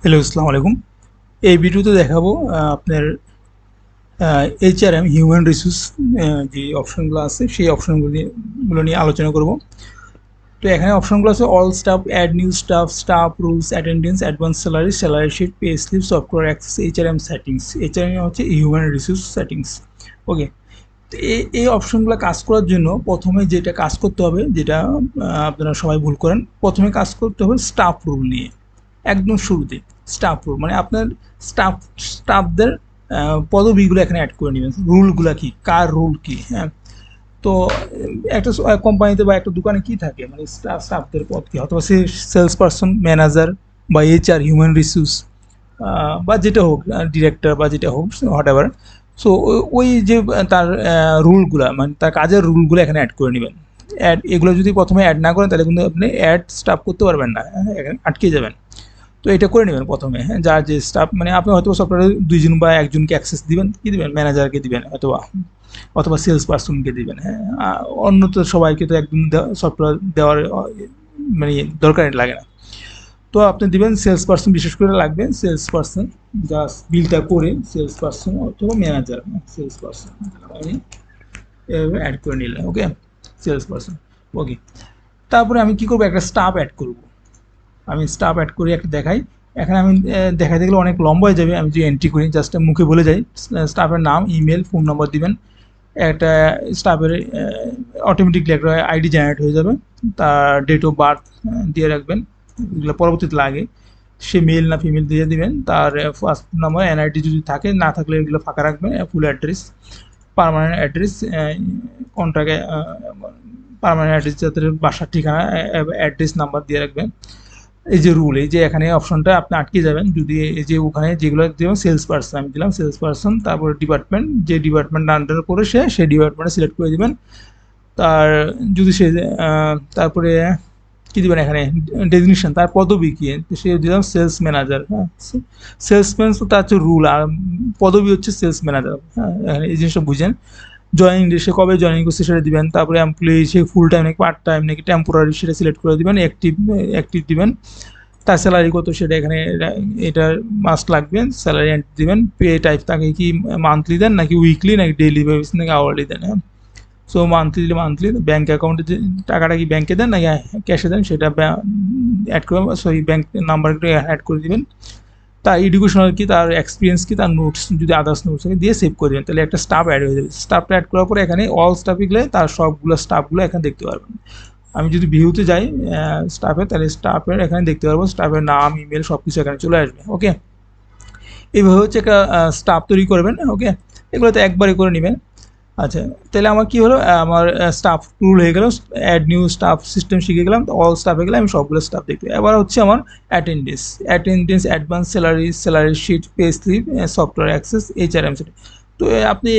Hello, আসসালামু আলাইকুম। এই ভিডিওতে দেখাবো আপনার এইচআরএম হিউম্যান রিসোর্স যে অপশনগুলো আছে সেই অপশনগুলো নিয়ে আলোচনা করব। তো এখানে অপশনগুলো আছে all staff, add new staff, staff rules, attendance, advance salary, salary sheet, pay slip, software access, HRM settings. HRM হচ্ছে হিউম্যান রিসোর্স সেটিংস। ওকে, তো এই অপশনগুলো কাজ করার জন্য প্রথমে যেটা কাজ করতে হবে, যেটা আপনারা সবাই ভুল করেন, প্রথমে কাজ করতে হবে স্টাফ রুল নিয়ে। একদম শুরুতে স্টাফ রুল মানে আপনার স্টাফদের পদবিগুলো এখানে অ্যাড করে নেবেন। রুলগুলো কি, কার রুল কি, হ্যাঁ। তো একটা কোম্পানিতে বা একটা দোকানে কি থাকে, মানে স্টাফদের পদ কি, অথবা সে সেলস পার্সন, ম্যানেজার বা এইচআর, হিউম্যান রিসোর্স বা যেটা হোক, ডিরেক্টর বা যেটা হোক, হোয়াট এভার। সো ওই যে তার রুলগুলা, মানে তার কাজের রুলগুলো এখানে অ্যাড করে নেবেন। অ্যাড এগুলো যদি প্রথমে অ্যাড না করেন তাহলে কিন্তু আপনি অ্যাড স্টাফ করতে পারবেন না, এখানে আটকে যাবেন। তো এটা করে নেবেন প্রথমে, হ্যাঁ। যার যে স্টাফ, মানে আপনি হয়তো সফটওয়্যারে দুইজন বা একজনকে অ্যাক্সেস দিবেন, কি দিবেন, ম্যানেজারকে দিবেন অথবা অথবা সেলস পার্সনকে দিবেন, হ্যাঁ। অন্য তো সবাইকে তো একদম সফটওয়্যার দেওয়ার মানে দরকার লাগে না। তো আপনি দিবেন সেলস পার্সন, বিশেষ করে লাগবে সেলস পার্সন, জাস্ট বিলটা করে সেলস পার্সন অথবা ম্যানেজার, সেলস পার্সন আমি এভাবে অ্যাড করে নিলাম। ওকে, সেলস পার্সন। ওকে, তারপরে আমি কি করবো, একটা স্টাফ অ্যাড করব। আমি স্টাফ অ্যাড করি, একটা দেখাই। এখানে আমি দেখাইতে গেলে অনেক লম্বা হয়ে যাবে, আমি যে এন্ট্রি করি জাস্ট মুখে বলে যাই। স্টাফের নাম, ইমেল, ফোন নম্বর দিবেন। একটা স্টাফের অটোমেটিকলি একটা আইডি জেনারেট হয়ে যাবে। তার ডেট অফ বার্থ দিয়ে রাখবেন, এগুলো পরবর্তীতে লাগে। সে মেল না ফিমেল দিয়ে দিবেন। তার ফার্স্ট নাম্বার, এনআইডি যদি থাকে, না থাকলে এগুলো ফাঁকা রাখবেন। ফুল অ্যাড্রেস, পার্মানেন্ট অ্যাড্রেস, কন্ট্রাক্টে পার্মানেন্ট অ্যাড্রেস, যাদের বাসার ঠিকানা, অ্যাড্রেস নাম্বার দিয়ে রাখবেন। এই যে রুল, এই যে এখানে অপশনটা আপনি আটকে যাবেন যদি এই যে ওখানে যেগুলো দিলাম, সেলস পার্সন আমি দিলাম সেলস পার্সন, তারপরে ডিপার্টমেন্ট, যে ডিপার্টমেন্ট আন্ডার করে সেই ডিপার্টমেন্টে সিলেক্ট করে দিবেন। তার যদি সে তারপরে কি দিবেন এখানে, ডেজিগনেশন, তার পদবি কি, সে দিলাম সেলস ম্যানেজার, হ্যাঁ। সেলসম্যান তো তার হচ্ছে রুল, আর পদবি হচ্ছে সেলস ম্যানেজার, হ্যাঁ। এখানে এই জিনিসটা বুঝেন। জয়েনিং ডে, সে কবে জয়েনিং করছে সেটা দিবেন। তারপরে এমপ্লয়ি, সে ফুল টাইম নাকি পার্ট টাইম নাকি টেম্পোরারি, সেটা সিলেক্ট করে দিবেন। অ্যাক্টিভ অ্যাক্টিভ দিবেন। তার স্যালারি কত সেটা এখানে, এটা মাস্ট লাগবে। স্যালারি দিবেন। পে টাইপ তাকে কি মান্থলি দেন নাকি উইকলি নাকি ডেইলি বেসিস নাকি আওয়ারলি দেন, হ্যাঁ। সো মান্থলি দিলে মান্থলি, ব্যাঙ্ক অ্যাকাউন্টে যে টাকাটা কি ব্যাংকে দেন নাকি ক্যাশে দেন সেটা অ্যাড করে, সরি ব্যাঙ্ক নাম্বারটা অ্যাড করে দিবেন। তার এডুকেশনাল কি, তার এক্সপিরিয়েন্স কি, তার নোটস যদি আদার্স নোটস থাকে দিয়ে সেভ করে দেবেন, তাহলে একটা স্টাফ অ্যাড হয়ে যাবে। স্টাফটা অ্যাড করার পরে এখানে অল স্টাফে গেলে তার সবগুলো স্টাফগুলো এখানে দেখতে পারবেন। আমি যদি ভিউতে যাই স্টাফে, তাহলে স্টাফের এখানে দেখতে পারবো, স্টাফের নাম, ইমেল, সব কিছু এখানে চলে আসবে। ওকে, এইভাবে হচ্ছে একটা স্টাফ তৈরি করবেন। ওকে, এগুলো তো একবারই করে নেবেন। আচ্ছা, তাহলে আমার কি হলো, আমার স্টাফ রুল হয়ে গেল, অ্যাড নিউ স্টাফ সিস্টেম শিখে গেলাম, অল স্টাফে গেলে আমি সবগুলো স্টাফ দেখতে। এবার হচ্ছে আমার attendance, advance salary, salary sheet, pay slip, software access, HRM setting. তো আপনি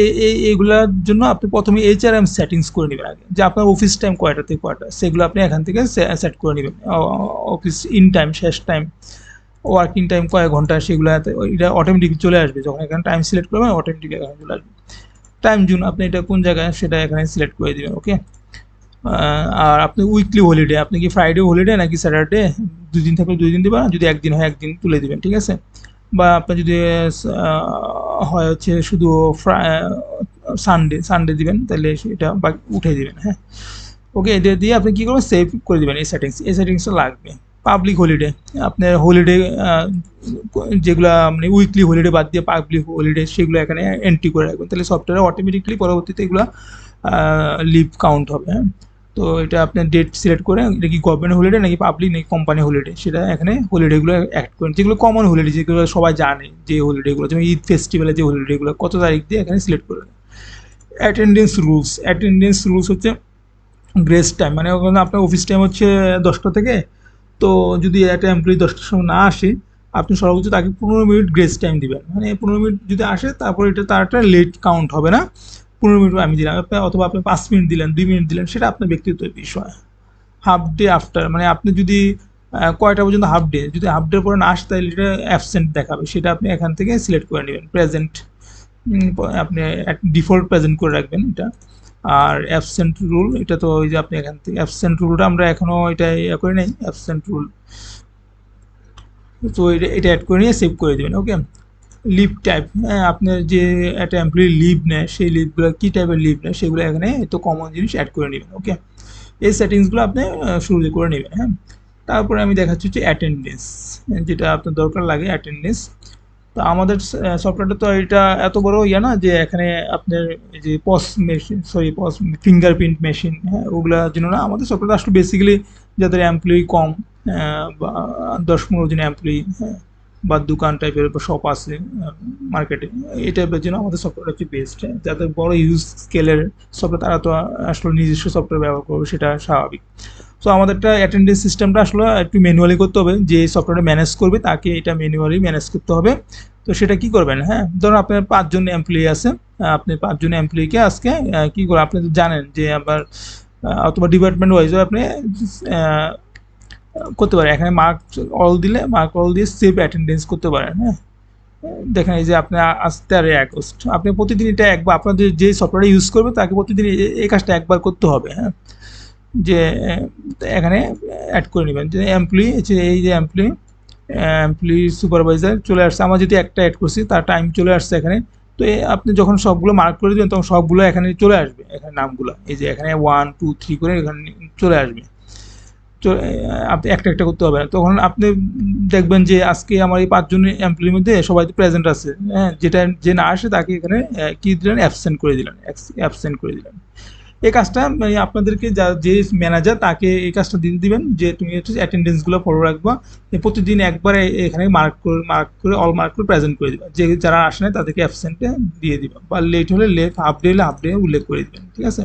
এইগুলোর জন্য আপনি প্রথমে এইচআরএম সেটিংস করে নেবেন আগে, যে আপনার অফিস টাইম কয়টা থেকে কয়টা, সেগুলো আপনি এখান থেকে সেট করে নেবেন। অফিস ইন টাইম, শেষ টাইম, ওয়ার্কিং টাইম কয়েক ঘন্টা, সেগুলো এটা অটোমেটিক চলে আসবে। যখন এখানে টাইম সিলেক্ট করবেন অটোমেটিক এখানে চলে আসবে। টাইম জোন, আপনি এটা কোন জায়গায় সেটা এখানে সিলেক্ট করে দিবেন। ওকে, আর আপনি উইকলি হলিডে, আপনি কি ফ্রাইডে হলিডে নাকি স্যাটারডে, 2 দিন থাকলে 2 দিন দিবেন, যদি একদিন হয় একদিন তুলে দিবেন, ঠিক আছে। বা আপনার যদি হয় হচ্ছে শুধু সানডে সানডে দিবেন, তাহলে এটা উঠে দিবেন, হ্যাঁ। ওকে, এটা দিয়ে আপনি কী করবেন, সেভ করে দেবেন। এই সেটিংসটা লাগবে। পাবলিক হলিডে, আপনার হলিডে যেগুলো মানে উইকলি হলিডে বাদ দিয়ে পাবলিক হলিডে সেগুলো এখানে এন্ট্রি করে রাখবেন, তাহলে সফটওয়্যারে অটোমেটিকলি পরবর্তীতে এগুলো লিভ কাউন্ট হবে, হ্যাঁ। তো এটা আপনার ডেট সিলেক্ট করে, এটা কি গভর্নমেন্ট হলিডে নাকি পাবলিক নাকি কোম্পানি হলিডে, সেটা এখানে হলিডেগুলো অ্যাড করেন, যেগুলো কমন হলিডে, যেগুলো সবাই জানে, যে হলিডেগুলো যেমন ঈদ ফেস্টিভ্যালে যে হলিডেগুলো কত তারিখ দিয়ে এখানে সিলেক্ট করে। অ্যাটেন্ডেন্স রুলস হচ্ছে গ্রেস টাইম, মানে ওখানে আপনার অফিস টাইম হচ্ছে 10টা থেকে। তো যদি একটা এমপ্লয়ি 10টার সময় না আসে, আপনি সর্বোচ্চ তাকে 15 মিনিট গ্রেস টাইম দিবেন। মানে 15 মিনিট যদি আসে, তারপর এটা তার একটা লেট কাউন্ট হবে না। 15 মিনিট আমি দিলাম, অথবা আপনি 5 মিনিট দিলেন, 2 মিনিট দিলেন, সেটা আপনার ব্যক্তিগত বিষয়। হাফ ডে আফটার, মানে আপনি যদি কয়টা পর্যন্ত হাফ ডে, যদি হাফ ডে পরে না আসে তাহলে এটা অ্যাবসেন্ট দেখাবে, সেটা আপনি এখান থেকে সিলেক্ট করে নেবেন। প্রেজেন্ট, আপনি ডিফল্ট প্রেজেন্ট করে রাখবেন এটা। আর অ্যাবসেন্ট রুল, এটা তো ওই যে আপনি এখান থেকে অ্যাবসেন্ট রুলটা আমরা এখনও এটা করি নাই। অ্যাবসেন্ট রুল তো এটা অ্যাড করে নিয়ে সেভ করে দেবেন। ওকে, লিভ টাইপ, হ্যাঁ আপনার যে একটা এমপ্লয়ি লিভ নেয় সেই লিভগুলো কী টাইপের লিভ নেয় সেগুলো এখানে তো কমন জিনিস অ্যাড করে নেবেন। ওকে, এই সেটিংসগুলো আপনি শুরুতে করে নেবেন। হ্যাঁ, তারপরে আমি দেখাচ্ছি হচ্ছে অ্যাটেন্ডেন্স, যেটা আপনার দরকার লাগে অ্যাটেন্ডেন্স। তো আমাদের সফটওয়্যারটা তো এটা এত বড় ইয়ে না যে এখানে আপনার এই যে পস মেশিন, সরি পস ফিঙ্গারপ্রিন্ট মেশিন, হ্যাঁ ওগুলোর জন্য না। আমাদের সফটওয়্যারটা আসলে বেসিক্যালি যাদের এমপ্লয়ি কম, বা 10-15 জন এমপ্লয়ি, হ্যাঁ বা দোকান টাইপের বা শপ আছে মার্কেটে, এই টাইপের জন্য আমাদের সফটওয়্যার হচ্ছে বেস্ট। হ্যাঁ, যাদের বড় ইউজ স্কেলের সফটওয়্যার তারা তো আসলে নিজস্ব সফটওয়্যার ব্যবহার করবে, সেটা স্বাভাবিক। সো আমাদেরটা অ্যাটেন্ডেন্স সিস্টেমটা আসলে একটু ম্যানুয়ালি করতে হবে, যে সফটওয়্যারটা ম্যানেজ করবে তাকে এটা ম্যানুয়ালি ম্যানেজ করতে হবে। তো সেটা কি করবেন, হ্যাঁ ধরুন আপনার 5 জন এমপ্লয়ি আছে, আপনি 5 জন এমপ্লয়িকে আজকে কি করে, আপনি তো জানেন যে আবার অথবা ডিপার্টমেন্ট ওয়াইজও আপনি করতে পারেন। এখানে মার্ক অল দিলে, মার্ক অল দিয়ে সেভ অ্যাটেন্ডেন্স করতে পারেন। হ্যাঁ, দেখেন এই যে আপনি আসতে আর আগস্ট, আপনি প্রতিদিন এটা একবার আপনাদের যে সফটওয়্যার ইউজ করবে তাকে প্রতিদিন এই কাজটা একবার করতে হবে। হ্যাঁ, যে এখানে অ্যাড করে নেবেন যে এমপ্লয়ি, এই যে এমপ্লয়ি সুপারভাইজার চলে আসছে, আমরা যদি একটা অ্যাড করছি তার টাইম চলে আসছে এখানে। তো আপনি যখন সবগুলো মার্ক করে দেবেন তখন সবগুলো এখানে চলে আসবে, এখানে নামগুলো এই যে এখানে 1 2 3 করে এখানে চলে আসবে। আপনি একটা একটা করতে হবে না, তখন আপনি দেখবেন যে আজকে আমার এই 5 জনের এমপ্লয়ির মধ্যে সবাই তো প্রেজেন্ট আছে। হ্যাঁ, যেটা যে না আসে তাকে এখানে কি দিলেন, অ্যাবসেন্ট করে দিলেন, অ্যাবসেন্ট করে দিলেন। এই কাজটা মানে আপনাদেরকে যে ম্যানেজার তাকে এই কাজটা দিতে দিবেন যে তুমি হচ্ছে অ্যাটেন্ডেন্সগুলো ফলো রাখবা, প্রতিদিন একবার এখানে মার্ক করে অল মার্ক করে প্রেজেন্ট করে দিবা, যে যারা আসে না তাদেরকে অ্যাবসেন্টে দিয়ে দিবা, বা লেট হলে লেট, হাফ ডে হলে হাফ ডে উল্লেখ করে দিবেন। ঠিক আছে,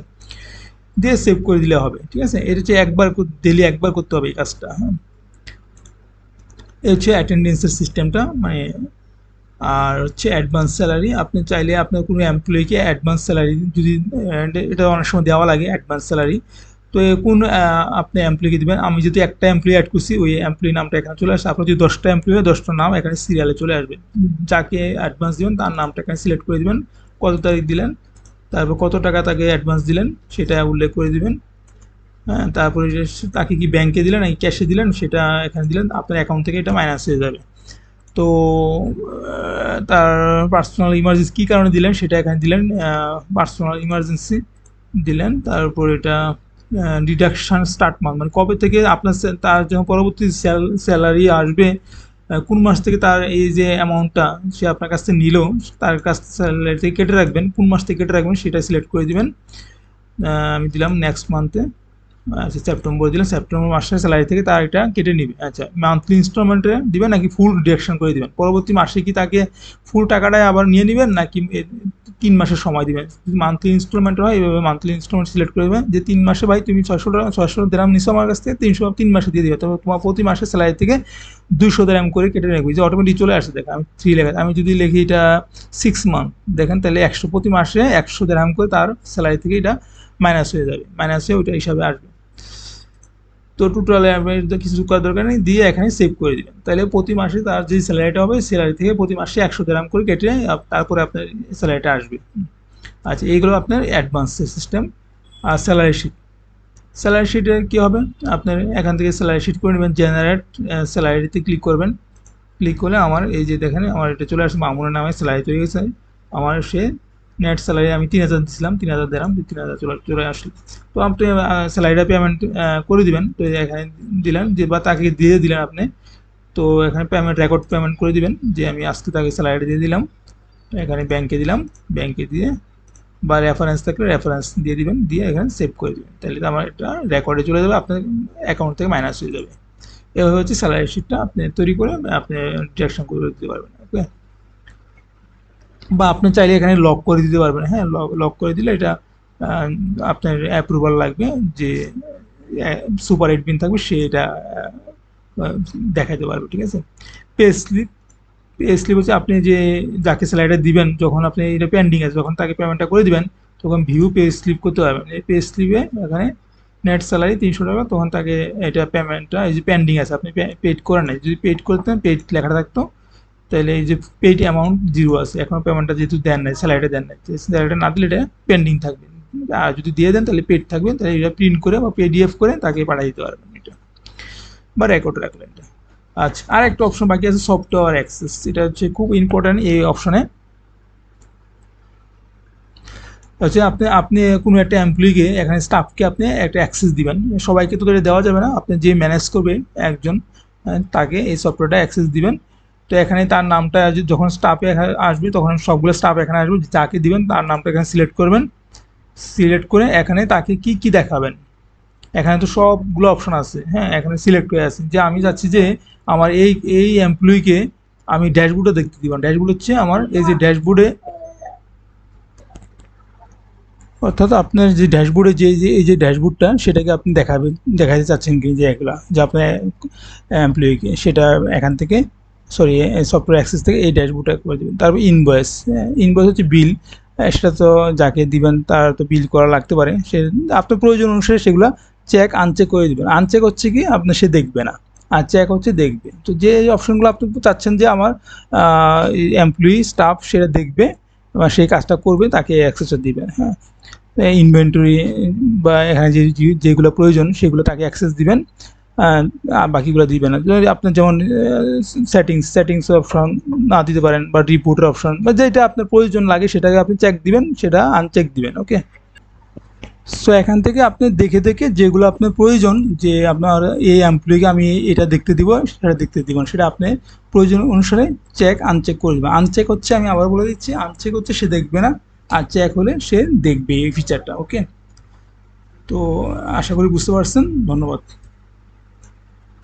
দিয়ে সেভ করে দিলে হবে। ঠিক আছে, এটা হচ্ছে একবার ডেলি একবার করতে হবে এই কাজটা। হ্যাঁ, এই হচ্ছে অ্যাটেন্ডেন্সের সিস্টেমটা মানে। আর হচ্ছে অ্যাডভান্স স্যালারি, আপনি চাইলে আপনার কোনো এমপ্লয়িকে অ্যাডভান্স স্যালারি যদি, এটা অনেক সময় দেওয়া লাগে অ্যাডভান্স স্যালারি। তো কোন আপনি এমপ্লয়িকে দেবেন, আমি যদি একটা এমপ্লয়ি অ্যাড করছি ওই এমপ্লয়ি নামটা এখানে চলে আসে। আপনার যদি 10টা এমপ্লয়ি হয় 10টার নাম এখানে সিরিয়ালে চলে আসবে, যাকে অ্যাডভান্স দেবেন তার নামটা এখানে সিলেক্ট করে দেবেন, কত তারিখ দিলেন, তারপর কত টাকা তাকে অ্যাডভান্স দিলেন সেটা উল্লেখ করে দিবেন। হ্যাঁ, তারপরে তাকে কি ব্যাংকে দিলেন নাকি ক্যাশে দিলেন সেটা এখানে দিলেন, আপনার অ্যাকাউন্ট থেকে এটা মাইনাস হয়ে যাবে। তো তার পার্সোনাল ইমার্জেন্সি কী কারণে দিলেন সেটা এখানে দিলেন, পার্সোনাল ইমার্জেন্সি দিলেন। তারপর এটা ডিডাকশান স্টার্ট মান্থ, মানে কবে থেকে আপনার তার যখন পরবর্তী স্যালারি আসবে, কোন মাস থেকে তার এই যে অ্যামাউন্টটা সে আপনার কাছ থেকে নিল তার কাছ স্যালারি থেকে কেটে রাখবেন, কোন মাস থেকে কেটে রাখবেন সেটা সিলেক্ট করে দিবেন। আমি দিলাম নেক্সট মান্থে, আচ্ছা সেপ্টেম্বর দিলেন, সেপ্টেম্বর মাসের স্যালারি থেকে তার এটা কেটে নিবে। আচ্ছা, মান্থলি ইনস্টলমেন্টে দিবেন নাকি ফুল ডিডাকশন করে দিবেন, পরবর্তী মাসে কি তাকে ফুল টাকাটাই আবার নিয়ে নেবেন নাকি 3 মাসের সময় দিবেন। যদি মান্থলি ইনস্টলমেন্ট হয় এইভাবে মান্থলি ইনস্টলমেন্ট সিলেক্ট করে দেবেন যে 3 মাসে ভাই তুমি 600 দিরাম নিছো আমার কাছ থেকে, 3 মাসে দিয়ে দিবে, তবে তোমার প্রতি মাসের স্যালারি থেকে 200 দিরাম করে কেটে রাখবে, যে অটোমেটিক চলে আসে। দেখেন আমি 3 লেখা, আমি যদি লিখি এটা 6 মান্থ, দেখেন তাহলে 100 প্রতি মাসে 100 দিরাম করে তার স্যালারি থেকে এটা মাইনাস হয়ে যাবে, মাইনাস হয়ে ওইটা হিসাবে আসবে। তো টোটালে আপনার কিছু করার দরকার নেই, দিয়ে এখানে সেভ করে দিবেন, তাহলে প্রতি মাসে তার যে স্যালারিটা হবে স্যালারি থেকে প্রতি মাসে 100 দিরাম করে কেটে তারপরে আপনার স্যালারিটা আসবে। আচ্ছা, এইগুলো আপনার অ্যাডভান্স সিস্টেম। আর স্যালারি শিটে কী হবে, আপনার এখান থেকে স্যালারি শিট করে নেবেন, জেনারেট স্যালারিতে ক্লিক করবেন। ক্লিক করলে আমার এই যে দেখেন আমার এটা চলে আসবে, মামুনের নামে স্যালারি তৈরি গেছে আমার। সে নেট স্যালারি আমি 3000 দিয়েছিলাম, 3000 দিলাম, 3000 চলে আসলো। তো আপনি স্যালারিটা পেমেন্ট করে দিবেন, তো এখানে দিলেন যে, বা তাকে দিয়ে দিলেন আপনি। তো এখানে পেমেন্ট রেকর্ড পেমেন্ট করে দিবেন, যে আমি আজকে তাকে স্যালারি দিয়ে দিলাম। এখানে ব্যাংকে দিলাম, ব্যাংকে দিয়ে বা রেফারেন্স থাকলে রেফারেন্স দিয়ে দিবেন, দিয়ে এখানে সেভ করে দিবেন, তাহলে আমার এটা রেকর্ডে চলে যাবে, আপনার অ্যাকাউন্ট থেকে মাইনাস হয়ে যাবে। এভাবে হচ্ছে স্যালারি শিটটা আপনি তৈরি করে আপনি ডিরেকশন করে দিতে পারবেন। ওকে, বা আপনি চাইলে এখানে লক করে দিতে পারবেন। হ্যাঁ, লক করে দিলে এটা আপনার অ্যাপ্রুভাল লাগবে, যে সুপার এডমিন থাকবে সে এটা দেখাতে পারবে। ঠিক আছে, পে স্লিপ, পে স্লিপ হচ্ছে আপনি যে যাকে স্যালারিটা দিবেন, যখন আপনি এটা পেন্ডিং আছে যখন তাকে পেমেন্টটা করে দিবেন তখন ভিউ পে স্লিপ করতে পারবেন। এই পে স্লিপে এখানে নেট স্যালারি 300 টাকা, তখন তাকে এটা পেমেন্টটা এই যে পেন্ডিং আছে আপনি পেড করে নেয়, যদি পেড করতেন পেড লেখাটা থাকতো, তাহলে এই যে পেড অ্যামাউন্ট 0 আছে, এখনও পেমেন্টটা যেহেতু দেন নাই, স্যালারিটা দেন নাই, স্যালারিটা না দিলে এটা পেন্ডিং থাকবে। আর যদি দিয়ে দেন তাহলে পেড থাকবে, তাহলে এটা প্রিন্ট করে বা পিডিএফ করে তাকে পাঠিয়ে দিতে পারবেন এটা, বা রেকর্ড রাখলেন এটা। আচ্ছা, আর একটা অপশন বাকি আছে সফটওয়্যার অ্যাক্সেস, এটা হচ্ছে খুব ইম্পর্ট্যান্ট এই অপশনে। হচ্ছে আপনি আপনি কোনো একটা এমপ্লয়িকে এখানে স্টাফকে আপনি একটা অ্যাক্সেস দিবেন, সবাইকে তো এটা দেওয়া যাবে না, আপনি যে ম্যানেজ করবে একজন তাকে এই সফটওয়্যারটা অ্যাক্সেস দিবেন। তো এখানে তার নামটা যখন স্টাফে আসবে তখন সবগুলো স্টাফ এখানে আসবে, যাকে দিবেন তার নামটা এখানে সিলেক্ট করবেন। সিলেক্ট করে এখানে তাকে কি কি দেখাবেন, এখানে তো সবগুলো অপশন আছে, হ্যাঁ এখানে সিলেক্ট হয়ে আছে যে আমি চাচ্ছি যে আমার এই এই এমপ্লয়িকে আমি ড্যাশবোর্ডে দেখতে দিব। ড্যাশবোর্ড হচ্ছে আমার এই যে ড্যাশবোর্ডে, অর্থাৎ আপনার যে ড্যাশবোর্ডে এই যে ড্যাশবোর্ডটা সেটাকে আপনি দেখাবেন, দেখাতে চাচ্ছেন কি যে এগুলা যে আপনার এমপ্লয়িকে, সেটা এখান থেকে সরি সফটওয়্যার অ্যাক্সেস থেকে এই ড্যাশবোর্ডটা করে দেবেন। তারপর ইনভয়েস, ইনভয়েস হচ্ছে বিল, সেটা তো যাকে দিবেন তার তো বিল করা লাগতে পারে, সে আপনার প্রয়োজন অনুসারে সেগুলো চেক আনচেক করে দেবেন। আনচেক হচ্ছে কি আপনার সে দেখবে না, আর চেক হচ্ছে দেখবে। তো যে অপশনগুলো আপনি চাচ্ছেন যে আমার এমপ্লয়ি স্টাফ সেটা দেখবে বা সেই কাজটা করবে তাকে অ্যাক্সেসটা দিবেন, হ্যাঁ। ইনভেন্টরি বা এখানে যেগুলো প্রয়োজন সেগুলো তাকে অ্যাক্সেস দিবেন, আর বাকিগুলো দিবেন না। আপনার যেমন সেটিংস অপশন না দিতে পারেন, বা রিপোর্টের অপশন বা যেটা আপনার প্রয়োজন লাগে সেটাকে আপনি চেক দিবেন, সেটা আনচেক দিবেন, ওকে। সো এখান থেকে আপনি দেখে দেখে যেগুলো আপনার প্রয়োজন, যে আপনার এই এমপ্লয়িকে আমি এটা দেখতে দিব সেটা দেখতে দিব, সেটা আপনি প্রয়োজন অনুসারে চেক আনচেক করে দেবেন। আনচেক হচ্ছে, আমি আবার বলে দিচ্ছি, আনচেক হচ্ছে সে দেখবে না, আর চেক হলে সে দেখবে এই ফিচারটা, ওকে। তো আশা করি বুঝতে পারছেন, ধন্যবাদ।